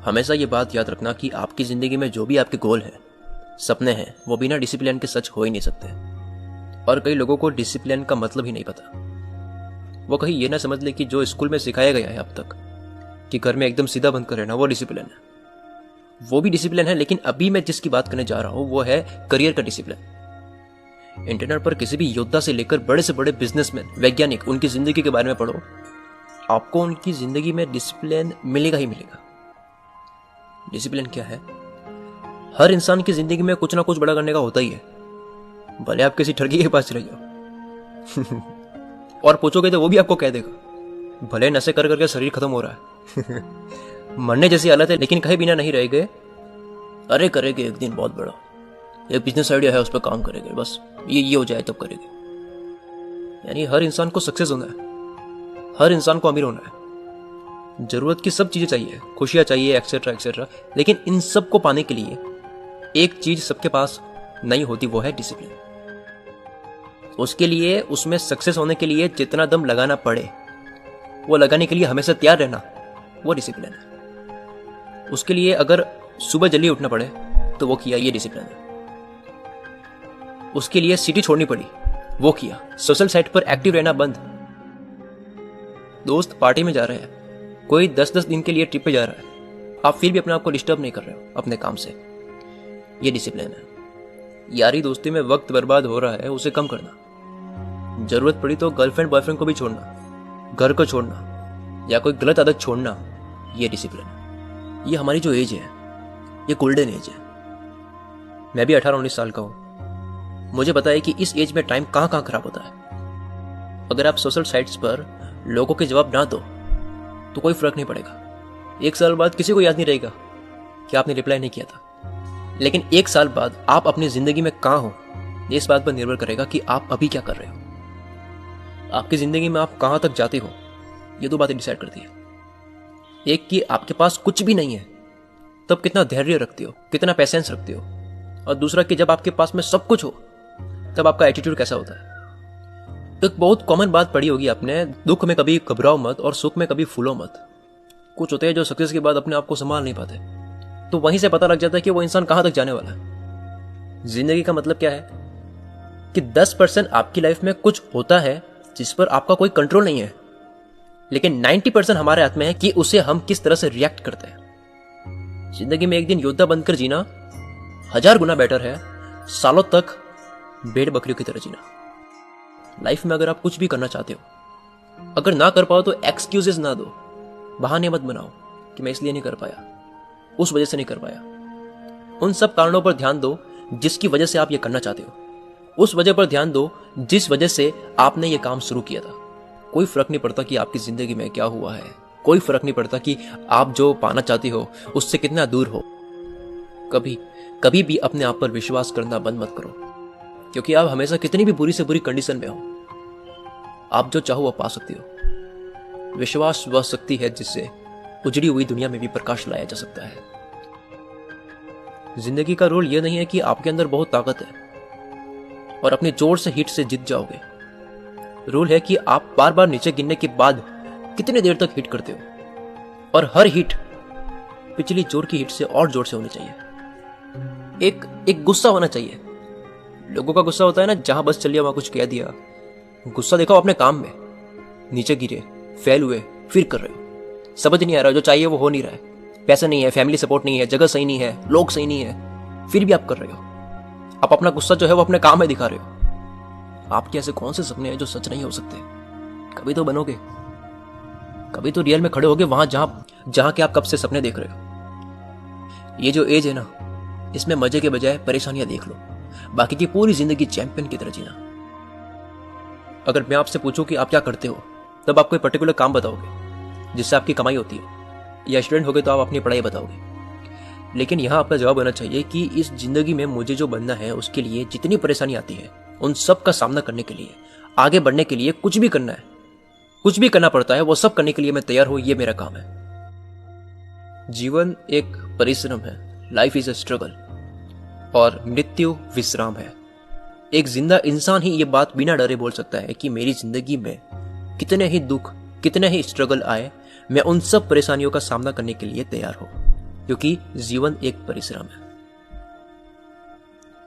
हमेशा ये बात याद रखना कि आपकी ज़िंदगी में जो भी आपके गोल हैं, सपने हैं, वो बिना डिसिप्लिन के सच हो ही नहीं सकते। और कई लोगों को डिसिप्लिन का मतलब ही नहीं पता। वो कहीं ये ना समझ ले कि जो स्कूल में सिखाया गया है अब तक कि घर में एकदम सीधा बनकर रहना, वो डिसिप्लिन है। वो भी डिसिप्लिन है, लेकिन अभी मैं जिसकी बात करने जा रहा हूँ वो है करियर का डिसिप्लिन। इंटरनेट पर किसी भी योद्धा से लेकर बड़े से बड़े बिजनेसमैन, वैज्ञानिक, उनकी जिंदगी के बारे में पढ़ो, आपको उनकी जिंदगी में डिसिप्लिन मिलेगा ही मिलेगा। डिसिप्लिन क्या है? हर इंसान की जिंदगी में कुछ ना कुछ बड़ा करने का होता ही है, भले आप किसी ठगी के पास चले जाओ और पूछोगे तो वो भी आपको कह देगा, भले नशे कर करके शरीर खत्म हो रहा है मरने जैसी हालत है, लेकिन कहीं बिना नहीं रह गए, अरे करेंगे एक दिन बहुत बड़ा, एक बिजनेस आइडिया है उस पर काम करेंगे, बस ये हो जाए तब करेंगे। यानी हर इंसान को सक्सेस होना है, हर इंसान को अमीर होना है, जरूरत की सब चीजें चाहिए, खुशियां चाहिए, एक्सेट्रा एक्सेट्रा। लेकिन इन सब को पाने के लिए एक चीज सबके पास नहीं होती, वो है डिसिप्लिन। उसके लिए, उसमें सक्सेस होने के लिए जितना दम लगाना पड़े वो लगाने के लिए हमेशा तैयार रहना, वो डिसिप्लिन है। उसके लिए अगर सुबह जल्दी उठना पड़े तो वो किया, ये डिसिप्लिन है। उसके लिए सिटी छोड़नी पड़ी, वो किया। सोशल साइट पर एक्टिव रहना बंद, दोस्त पार्टी में जा रहे हैं, कोई 10-10 दिन के लिए ट्रिप पे जा रहा है, आप फिर भी अपने आप को डिस्टर्ब नहीं कर रहे हो अपने काम से, ये डिसिप्लिन है। यारी दोस्ती में वक्त बर्बाद हो रहा है, उसे कम करना। जरूरत पड़ी तो गर्लफ्रेंड बॉयफ्रेंड को भी छोड़ना, घर को छोड़ना, या कोई गलत आदत छोड़ना, ये डिसिप्लिन है। ये हमारी जो एज है, ये गोल्डन एज है। मैं भी 18-19 साल का हूं, मुझे पता है कि इस एज में टाइम कहां कहां खराब होता है। अगर आप सोशल साइट्स पर लोगों के जवाब ना दो तो कोई फर्क नहीं पड़ेगा। 1 साल बाद किसी को याद नहीं रहेगा कि आपने रिप्लाई नहीं किया था, लेकिन 1 साल बाद आप अपनी जिंदगी में कहां हो, ये इस बात पर निर्भर करेगा कि आप अभी क्या कर रहे हो। आपकी जिंदगी में आप कहां तक जाते हो, ये 2 बातें डिसाइड करती है। एक कि आपके पास कुछ भी नहीं है तब कितना धैर्य रखते हो, कितना पेशेंस रखते हो, और दूसरा कि जब आपके पास में सब कुछ हो तब आपका एटीट्यूड कैसा होता है। एक बहुत कॉमन बात पढ़ी होगी आपने, दुख में कभी घबराओ मत और सुख में कभी फूलो मत। कुछ होते हैं जो सक्सेस के बाद अपने आप को संभाल नहीं पाते, तो वहीं से पता लग जाता है कि वो इंसान कहां तक जाने वाला है। जिंदगी का मतलब क्या है कि 10% आपकी लाइफ में कुछ होता है जिस पर आपका कोई कंट्रोल नहीं है, लेकिन 90% हमारे हाथ में है कि उसे हम किस तरह से रिएक्ट करते हैं। जिंदगी में एक दिन योद्धा बनकर जीना 1000 गुना बेटर है सालों तक भेड़ बकरियों की तरह जीना। लाइफ में अगर आप कुछ भी करना चाहते हो, अगर ना कर पाओ तो एक्सक्यूजेस ना दो, बहाने मत बनाओ कि मैं इसलिए नहीं कर पाया, उस वजह से नहीं कर पाया। उन सब कारणों पर ध्यान दो जिसकी वजह से आप ये करना चाहते हो, उस वजह पर ध्यान दो जिस वजह से आपने ये काम शुरू किया था। कोई फर्क नहीं पड़ता कि आपकी जिंदगी में क्या हुआ है, कोई फर्क नहीं पड़ता कि आप जो पाना चाहते हो उससे कितना दूर हो। कभी भी अपने आप पर विश्वास करना बंद मत करो, क्योंकि आप हमेशा कितनी भी बुरी से बुरी कंडीशन में हो, आप जो चाहो वो पा सकते हो। विश्वास वह शक्ति है जिससे उजड़ी हुई दुनिया में भी प्रकाश लाया जा सकता है। जिंदगी का रोल यह नहीं है कि आपके अंदर बहुत ताकत है और अपने जोर से हिट से जीत जाओगे। रूल है कि आप बार बार नीचे गिरने के बाद कितने देर तक हिट करते हो, और हर हिट पिछली जोर की हिट से और जोर से होनी चाहिए। एक गुस्सा होना चाहिए। लोगों का गुस्सा होता है ना, जहां बस चलिए वहां कुछ कह दिया। गुस्सा देखो अपने काम में, नीचे गिरे, फेल हुए, फिर कर रहे हो, समझ नहीं आ रहा, जो चाहिए वो हो नहीं रहा है, पैसा नहीं है, फैमिली सपोर्ट नहीं है, जगह सही नहीं है, लोग सही नहीं है, फिर भी आप कर रहे हो। आप अपना गुस्सा जो है वो अपने काम में दिखा रहे हो। आपके ऐसे कौन से सपने हैं जो सच नहीं हो सकते? कभी तो बनोगे, कभी तो रियल में खड़े होगे वहां जहां के आप कब से सपने देख रहे हो। ये जो एज है ना, इसमें मजे के बजाय परेशानियां देख लो, बाकी की पूरी जिंदगी चैंपियन की तरह जीना। अगर मैं आपसे पूछूं कि आप क्या करते हो, तब आप कोई पर्टिकुलर काम बताओगे जिससे आपकी कमाई होती है, या स्टूडेंट होगे तो आप अपनी पढ़ाई बताओगे। लेकिन यहां आपका जवाब होना चाहिए कि इस जिंदगी में मुझे जो बनना है उसके लिए जितनी परेशानी आती है उन सब का सामना करने के लिए, आगे बढ़ने के लिए कुछ भी करना है, कुछ भी करना पड़ता है, वो सब करने के लिए मैं तैयार हूं, ये मेरा काम है। जीवन एक परिश्रम है, लाइफ इज अ स्ट्रगल, और मृत्यु विश्राम है। एक जिंदा इंसान ही ये बात बिना डरे बोल सकता है कि मेरी जिंदगी में कितने ही दुख, कितने ही स्ट्रगल आए, मैं उन सब परेशानियों का सामना करने के लिए तैयार हूं। क्योंकि जीवन एक परिश्रम है।